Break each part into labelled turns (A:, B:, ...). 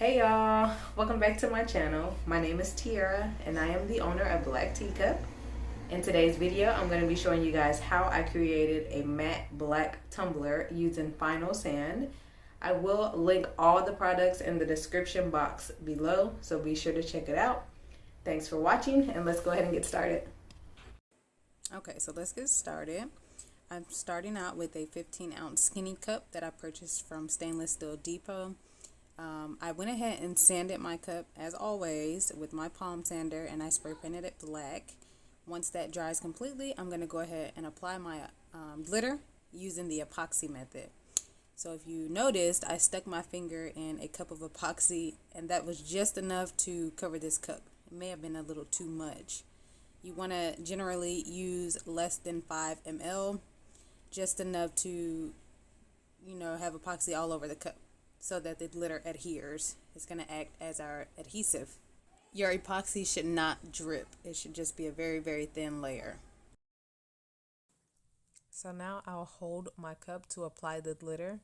A: Hey y'all, welcome back to my channel. My name is Tiara and I am the owner of Black Teacup. In today's video, I'm going to be showing you guys how I created a matte black tumbler using vinyl sand. I will link all the products in the description box below, so be sure to check it out. Thanks for watching and let's go ahead and get started. Okay, so let's get started. I'm starting out with a 15-ounce skinny cup that I purchased from Stainless Steel Depot. I went ahead and sanded my cup as always with my palm sander, and I spray painted it black. Once that dries completely, I'm going to go ahead and apply my glitter using the epoxy method. So if you noticed, I stuck my finger in a cup of epoxy, and that was just enough to cover this cup. It may have been a little too much. You want to generally use less than 5 ml, just enough to, have epoxy all over the cup, so that the glitter adheres. It's going to act as our adhesive. Your epoxy should not drip. It should just be a very, very thin layer. So now I'll hold my cup to apply the glitter.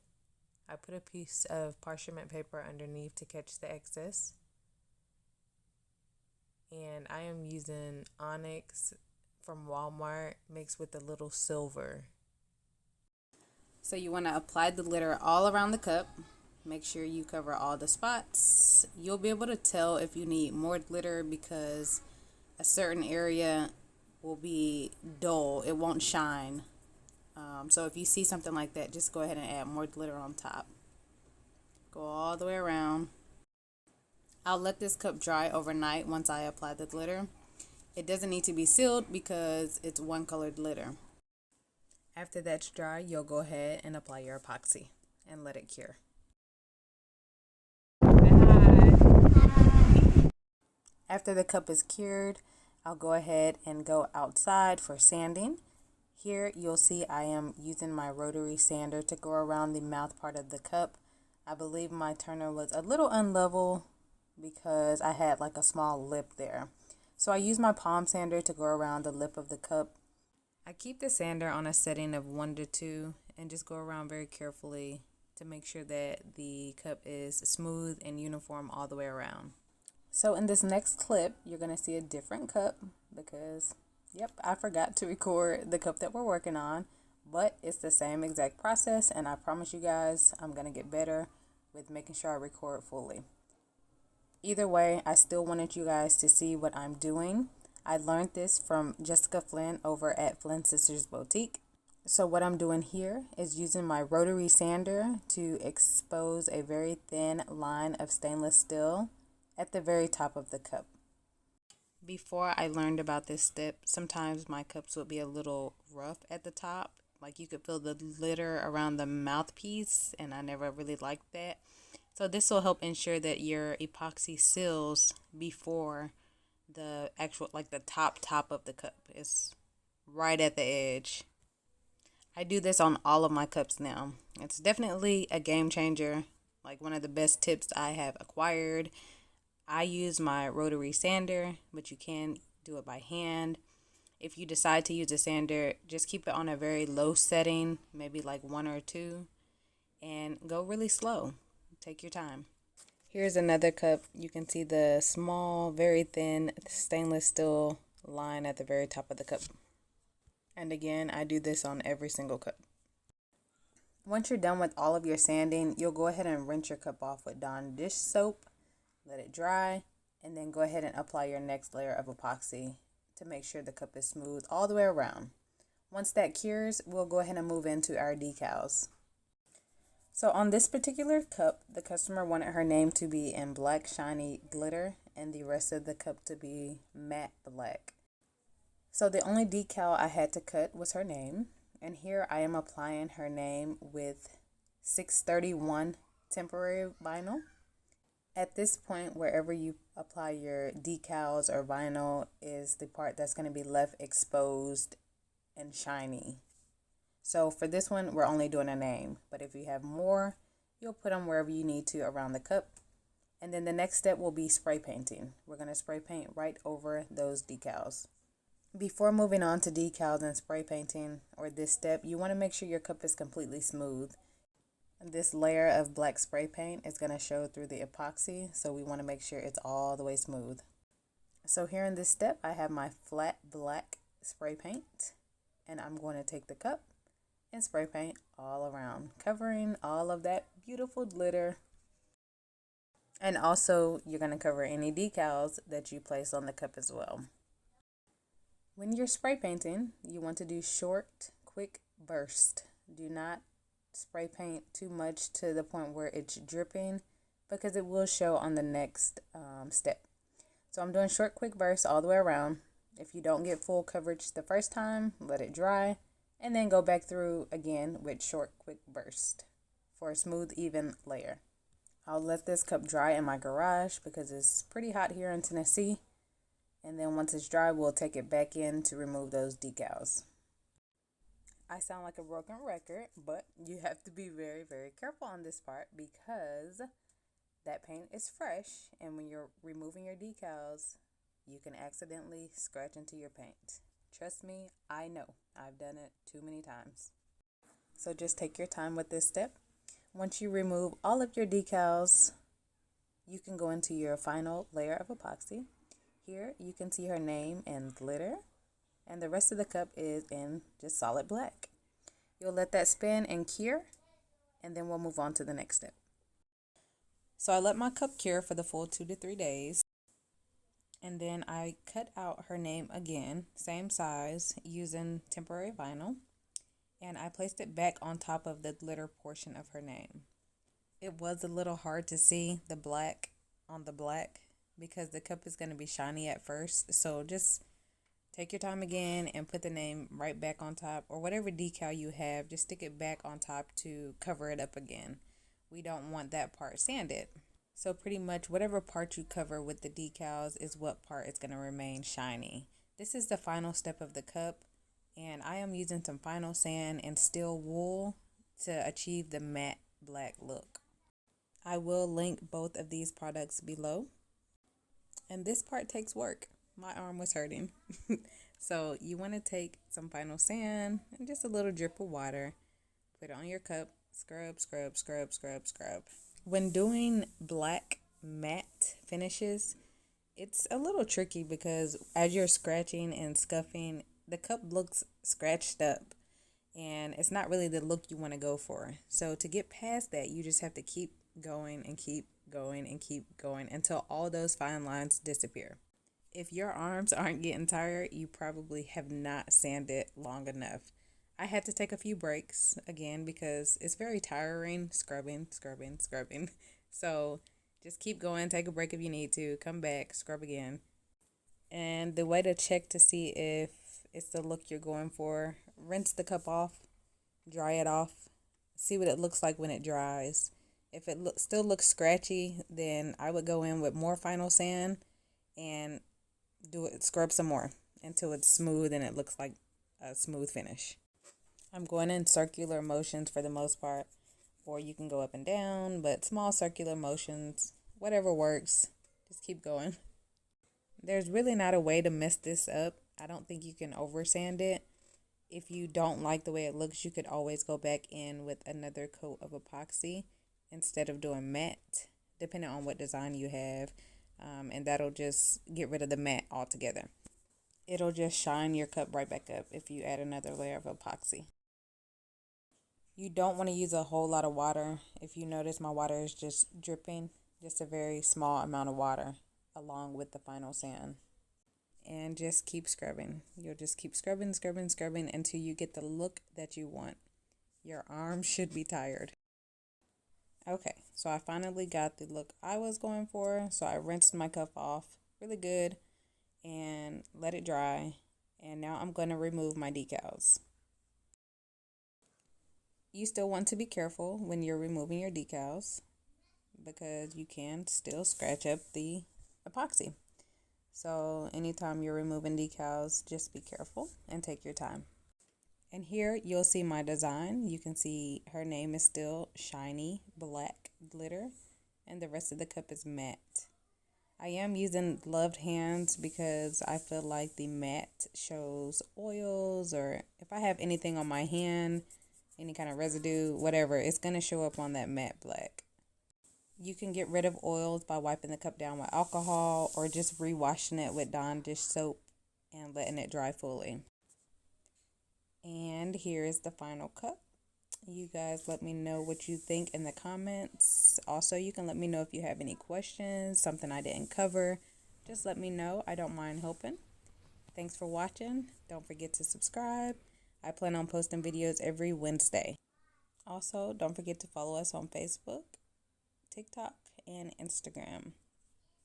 A: I put a piece of parchment paper underneath to catch the excess. And I am using onyx from Walmart mixed with a little silver. So you want to apply the glitter all around the cup. Make sure you cover all the spots. You'll be able to tell if you need more glitter because a certain area will be dull. It won't shine. So if you see something like that, just go ahead and add more glitter on top. Go all the way around. I'll let this cup dry overnight once I apply the glitter. It doesn't need to be sealed because it's one colored glitter. After that's dry, you'll go ahead and apply your epoxy and let it cure. After the cup is cured, I'll go ahead and go outside for sanding. Here you'll see I am using my rotary sander to go around the mouth part of the cup. I believe my turner was a little unlevel because I had like a small lip there. So I use my palm sander to go around the lip of the cup. I keep the sander on a setting of 1 to 2 and just go around very carefully to make sure that the cup is smooth and uniform all the way around. So in this next clip, you're going to see a different cup because, I forgot to record the cup that we're working on, but it's the same exact process, and I promise you guys I'm going to get better with making sure I record fully. Either way, I still wanted you guys to see what I'm doing. I learned this from Jessica Flynn over at Flynn Sisters Boutique. So what I'm doing here is using my rotary sander to expose a very thin line of stainless steel at the very top of the cup. Before I learned about this step, sometimes my cups would be a little rough at the top. Like you could feel the glitter around the mouthpiece, and I never really liked that. So this will help ensure that your epoxy seals before the actual, like the top of the cup is right at the edge. I do this on all of my cups now. It's definitely a game changer, like one of the best tips I have acquired. I use my rotary sander, but you can do it by hand. If you decide to use a sander, just keep it on a very low setting, maybe like 1 or 2, and go really slow. Take your time. Here's another cup. You can see the small, very thin stainless steel line at the very top of the cup. And again, I do this on every single cup. Once you're done with all of your sanding, you'll go ahead and rinse your cup off with Dawn dish soap. Let it dry, and then go ahead and apply your next layer of epoxy to make sure the cup is smooth all the way around. Once that cures, we'll go ahead and move into our decals. So on this particular cup, the customer wanted her name to be in black shiny glitter and the rest of the cup to be matte black. So the only decal I had to cut was her name, and here I am applying her name with 631 temporary vinyl. At this point, wherever you apply your decals or vinyl is the part that's going to be left exposed and shiny. So for this one, we're only doing a name, but if you have more, you'll put them wherever you need to around the cup. And then the next step will be spray painting. We're going to spray paint right over those decals. Before moving on to decals and spray painting, or this step, you want to make sure your cup is completely smooth. This layer of black spray paint is going to show through the epoxy, so we want to make sure it's all the way smooth. So here in this step, I have my flat black spray paint, and I'm going to take the cup and spray paint all around, covering all of that beautiful glitter. And also, you're going to cover any decals that you place on the cup as well. When you're spray painting, you want to do short, quick burst. Do not spray paint too much to the point where it's dripping, because it will show on the next step. So I'm doing short, quick bursts all the way around. If you don't get full coverage the first time, let it dry, and then go back through again with short, quick burst for a smooth, even layer. I'll let this cup dry in my garage because it's pretty hot here in Tennessee. And then once it's dry, we'll take it back in to remove those decals. I sound like a broken record, but you have to be very, very careful on this part because that paint is fresh, and when you're removing your decals, you can accidentally scratch into your paint. Trust me, I know. I've done it too many times. So just take your time with this step. Once you remove all of your decals, you can go into your final layer of epoxy. Here you can see her name in glitter, and the rest of the cup is in just solid black. You'll let that spin and cure, and then we'll move on to the next step. So I let my cup cure for the full 2 to 3 days, and then I cut out her name again, same size, using temporary vinyl, and I placed it back on top of the glitter portion of her name. It was a little hard to see the black on the black because the cup is going to be shiny at first, so just take your time again and put the name right back on top, or whatever decal you have, just stick it back on top to cover it up again. We don't want that part sanded. So pretty much whatever part you cover with the decals is what part is going to remain shiny. This is the final step of the cup, and I am using some final sand and steel wool to achieve the matte black look. I will link both of these products below. And this part takes work. My arm was hurting. So you want to take some final sand and just a little drip of water. Put it on your cup. Scrub, scrub, scrub, scrub, scrub. When doing black matte finishes, it's a little tricky because as you're scratching and scuffing, the cup looks scratched up, and it's not really the look you want to go for. So to get past that, you just have to keep going and keep going and keep going until all those fine lines disappear. If your arms aren't getting tired, you probably have not sanded long enough. I had to take a few breaks again because it's very tiring scrubbing. So just keep going, take a break if you need to, come back, scrub again. And the way to check to see if it's the look you're going for, rinse the cup off, dry it off, see what it looks like when it dries. If it still looks scratchy, then I would go in with more final sand and scrub some more until it's smooth and it looks like a smooth finish. I'm going in circular motions for the most part, or you can go up and down, but small circular motions, whatever works, just keep going. There's really not a way to mess this up. I don't think you can over sand it. If you don't like the way it looks, you could always go back in with another coat of epoxy instead of doing matte, depending on what design you have, and that'll just get rid of the matte altogether. It'll just shine your cup right back up if you add another layer of epoxy. You don't want to use a whole lot of water. If you notice, my water is just dripping, just a very small amount of water along with the final sand. And just keep scrubbing. You'll just keep scrubbing until you get the look that you want. Your arms should be tired. Okay, so I finally got the look I was going for. So I rinsed my cup off really good and let it dry. And now I'm going to remove my decals. You still want to be careful when you're removing your decals because you can still scratch up the epoxy. So anytime you're removing decals, just be careful and take your time. And here you'll see my design. You can see her name is still shiny black glitter, and the rest of the cup is matte. I am using gloved hands because I feel like the matte shows oils, or if I have anything on my hand any kind of residue, whatever, it's going to show up on that matte black. You can get rid of oils by wiping the cup down with alcohol or just re-washing it with Dawn dish soap and letting it dry fully. And here is the final cup. You guys let me know what you think in the comments. Also, you can let me know if you have any questions, something I didn't cover. Just let me know. I don't mind helping. Thanks for watching. Don't forget to subscribe. I plan on posting videos every Wednesday. Also, don't forget to follow us on Facebook, TikTok, and Instagram.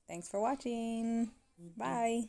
A: Thanks for watching. Bye.